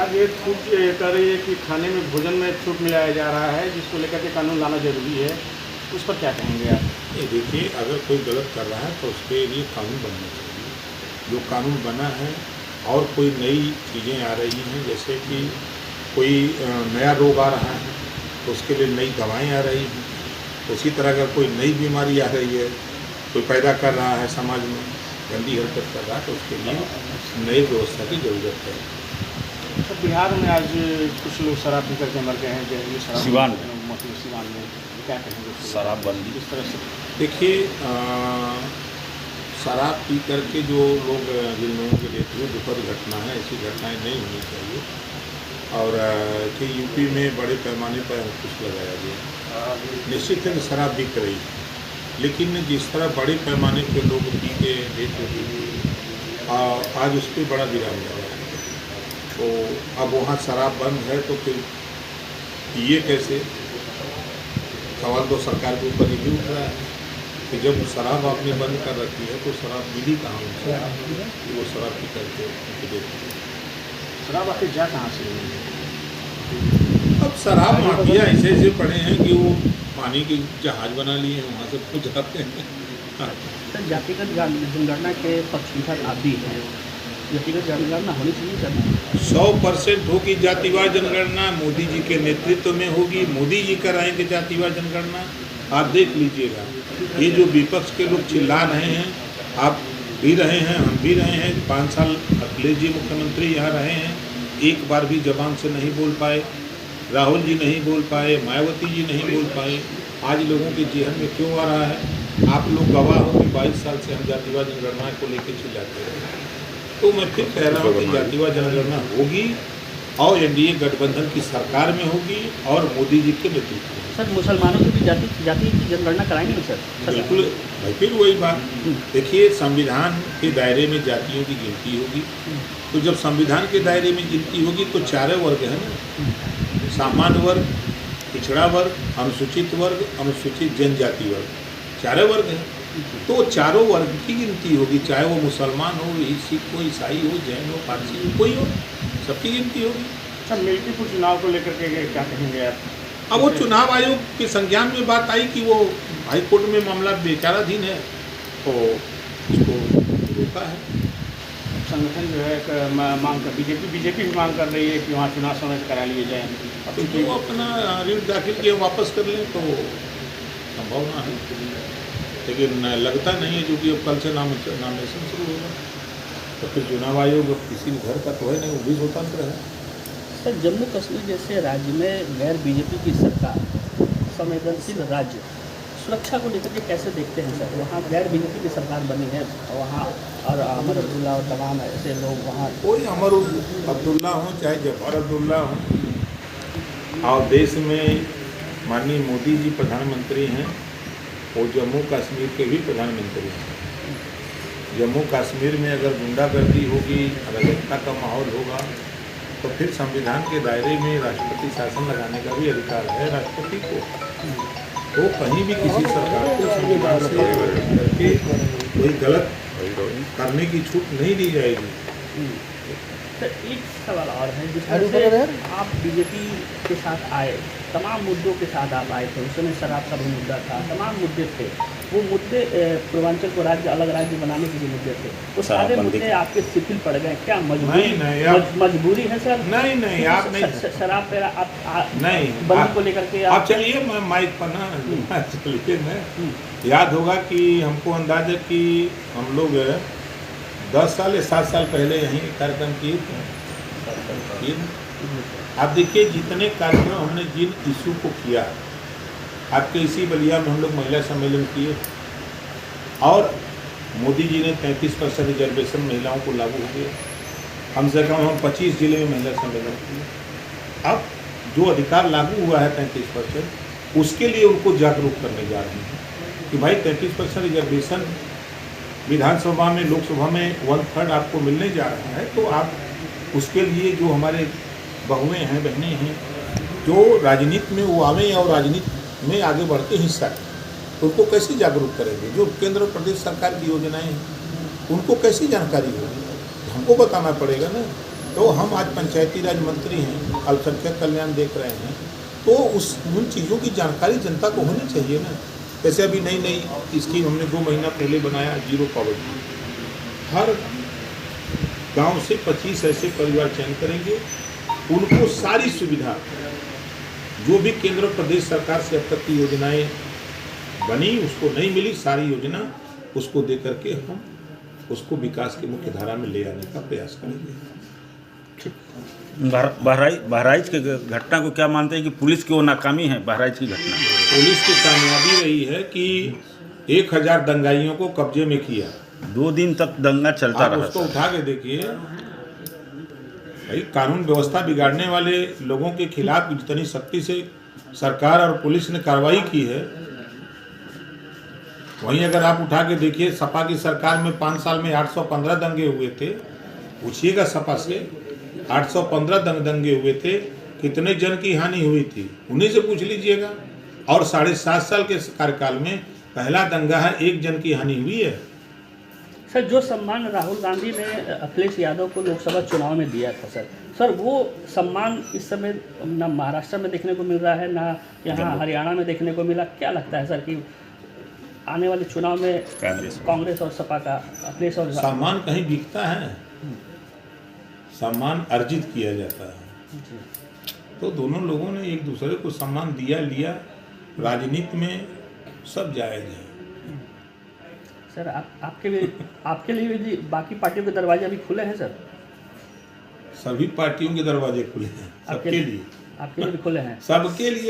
सरकार ये छूट कर रही है कि खाने में भोजन में छूट मिलाया जा रहा है, जिसको लेकर के कानून लाना जरूरी है, उस पर क्या कहेंगे आप? ये देखिए, अगर कोई गलत कर रहा है तो उसके लिए कानून बनना चाहिए। जो कानून बना है और कोई नई चीज़ें आ रही हैं, जैसे कि कोई नया रोग आ रहा है तो उसके लिए नई दवाएं आ रही हैं, उसी तरह अगर कोई नई बीमारी आ रही है, कोई पैदा कर रहा है समाज में गंदी हरकत कर रहा है, तो उसके लिए नई व्यवस्था की ज़रूरत है। सर, बिहार में आज कुछ लोग शराब पी करके मर गए हैं, जहरीली शराब सिवान में। सिवान में क्या कहेंगे उसके लिए? शराबबंदी। किस तरह से? देखिए, शराब पी करके जो लोग जिन लोगों के लिए दुखद घटना है, ऐसी घटनाएं नहीं होनी चाहिए। और कि यूपी में बड़े पैमाने पर अंकुश लगाया गया। निश्चित है कि शराब बिक रही है, लेकिन जिस तरह बड़े पैमाने पे लोग पी के डेथ होती है, आज उस पर बड़ा विराम लगा है। तो अब वहाँ शराब बंद है तो फिर ये कैसे, सवाल तो सरकार के ऊपर ही उठ रहा है कि जब शराब आपने बंद कर रखी है तो शराब मिली कहाँ उनसे कि वो शराब पी करके उनकी डेथ हुई। शराब आखिर जा कहाँ से रही है? अब शराब माफिया ऐसे ऐसे पड़े हैं कि वो पानी के जहाज बना लिए हैं, वहाँ से पहुँच जाते हैं। सर, जातिगत जनगणना के पक्षधर आप भी हैं, जातिगत जनगणना होनी चाहिए सर? 100% होगी जातिवार जनगणना, मोदी जी के नेतृत्व में होगी। मोदी जी कराएंगे जातिवार जनगणना। आप देख लीजिएगा, ये जो विपक्ष के लोग चिल्ला रहे हैं, आप भी रहे हैं, हम भी रहे हैं। 5 साल अखिलेश जी मुख्यमंत्री यहाँ रहे हैं, एक बार भी जबान से नहीं बोल पाए। राहुल जी नहीं बोल पाए, मायावती जी नहीं बोल पाए। आज लोगों के जेहन में क्यों आ रहा है? आप लोग गवाह हो कि 22 साल से हम जातिवार जनगणना को लेकर चिल्लाते हैं। तो मैं फिर कह रहा हूँ कि जातिवार जनगणना होगी और एनडीए गठबंधन की सरकार में होगी और मोदी जी के नेतृत्व में। सर, मुसलमानों की भी जाति की जनगणना कराएंगे ना सर? बिल्कुल भाई, फिर वही बात। देखिए, संविधान के दायरे में जातियों की गिनती होगी, तो जब संविधान के दायरे में गिनती होगी तो 4 वर्ग है ना, सामान्य वर्ग, पिछड़ा वर्ग, अनुसूचित वर्ग, अनुसूचित जनजाति वर्ग, 4 वर्ग है। तो चारों वर्ग की गिनती होगी, चाहे वो मुसलमान हो, सिख हो, ईसाई हो, जैन हो, पारसी हो, कोई हो, सबकी गिनती होगी। सर, मिल्कीपुर चुनाव को लेकर के क्या कहेंगे आप? अब वो चुनाव आयोग के संज्ञान में बात आई कि वो हाई कोर्ट में मामला विचाराधीन है, तो उसको रोका है। संगठन जो है मांग कर बीजेपी भी मांग कर रही है कि वहाँ चुनाव समय करा लिए जाए। तो जो अपना रिट दाखिल किए वापस कर लें तो संभावना है, लेकिन लगता नहीं है, क्योंकि अब कल से नामिनेशन शुरू होगा। तो फिर चुनाव आयोग किसी भी घर का तो है नहीं, वो भी स्वतंत्र है। सर, जम्मू कश्मीर जैसे राज्य में गैर बीजेपी की सरकार, संवेदनशील राज्य, सुरक्षा को लेकर के कैसे देखते हैं सर? वहाँ गैर बीजेपी की सरकार बनी है वहाँ, और अमर अब्दुल्ला और तमाम ऐसे लोग वहाँ। कोई अमर अब्दुल्ला हो चाहे जफर अब्दुल्ला हो, और देश में माननीय मोदी जी प्रधानमंत्री हैं, वो जम्मू कश्मीर के भी प्रधानमंत्री हैं। जम्मू कश्मीर में अगर गुंडागर्दी होगी, अराजकता का माहौल होगा, तो फिर संविधान के दायरे में राष्ट्रपति शासन लगाने का भी अधिकार है राष्ट्रपति को। तो कहीं भी किसी सरकार को संविधान से करके कोई गलत करने की छूट नहीं दी जाएगी। सर, एक सवाल और है, जिस तरह से आप बीजेपी के साथ आए, तमाम मुद्दों के साथ आप आए थे, उस समय शराब का भी मुद्दा था, तमाम मुद्दे थे। वो मुद्दे पूर्वांचल को अलग राज्य बनाने के भी मुद्दे थे, वो सारे मुद्दे आपके शिथिल पड़ गए। क्या मजबूरी है सर? नहीं, आप नहीं, शराब पे आप नहीं बंदी को लेकर के आप चलिए, मैं माइक पर ना चलिए। मैं याद होगा कि हमको अंदाजा कि हम लोग 10 साल या 7 साल पहले यहीं कार्यक्रम किए थे। आप देखिए, जितने कार्यक्रम हमने जिन इशू को किया, आपके इसी बलिया में हम लोग महिला सम्मेलन किए और मोदी जी ने 33% रिजर्वेशन महिलाओं को लागू हो गया। कम से कम हम 25 जिले में महिला सम्मेलन किए। अब जो अधिकार लागू हुआ है 33%, उसके लिए उनको जागरूक करने जा रहे हैं कि भाई 33% रिजर्वेशन विधानसभा में, लोकसभा में 1/3 आपको मिलने जा रहा है, तो आप उसके लिए जो हमारे बहुएं हैं, बहनें हैं, जो राजनीति में वो आवें और राजनीति में आगे बढ़ के हिस्सा लें, तो उनको कैसे जागरूक करेंगे? जो केंद्र और प्रदेश सरकार की योजनाएं हैं, उनको कैसी जानकारी होगी? हमको बताना पड़ेगा ना। तो हम आज पंचायती राज मंत्री हैं, अल्पसंख्यक कल्याण देख रहे हैं, तो उन चीज़ों की जानकारी जनता को होनी चाहिए ना। जैसे अभी नई स्कीम हमने 2 महीना पहले बनाया, जीरो पॉवर्टी। हर गांव से 25 ऐसे परिवार चयन करेंगे, उनको सारी सुविधा जो भी केंद्र और प्रदेश सरकार से अब तक की योजनाएं बनी उसको नहीं मिली, सारी योजना उसको दे करके हम उसको विकास की मुख्य धारा में ले आने का प्रयास करेंगे। बहराइच के घटना को क्या मानते हैं कि पुलिस की वो नाकामी है? बहराइच की घटना पुलिस की कामयाबी रही है कि 1000 दंगाइयों को कब्जे में किया। 2 दिन तक दंगा चलता आप रहा। उसको उठा के देखिए भाई, कानून व्यवस्था बिगाड़ने वाले लोगों के खिलाफ जितनी सख्ती से सरकार और पुलिस ने कार्रवाई की है, वहीं अगर आप उठा के देखिए सपा की सरकार में 5 साल में 815 दंगे हुए थे। पूछिएगा सपा से, 815 दंगे हुए थे, कितने जन की हानि हुई थी, उन्हीं से पूछ लीजिएगा। और 7.5 साल के कार्यकाल में पहला दंगा है, 1 जन की हानि हुई है। सर, जो सम्मान राहुल गांधी ने अखिलेश यादव को लोकसभा चुनाव में दिया था सर वो सम्मान इस समय ना महाराष्ट्र में देखने को मिल रहा है, ना यहाँ हरियाणा में देखने को मिला। क्या लगता है सर कि आने वाले चुनाव में कांग्रेस और सपा का अखिलेश और सम्मान कहीं बिकता है? सम्मान अर्जित किया जाता है। तो दोनों लोगों ने एक दूसरे को सम्मान दिया लिया। राजनीति में सब जायज है। सर आपके लिए भी बाकी पार्टियों के दरवाजे अभी खुले हैं सर? सभी पार्टियों के दरवाजे खुले हैं, सबके लिए। आपके लिए भी खुले हैं? सबके लिए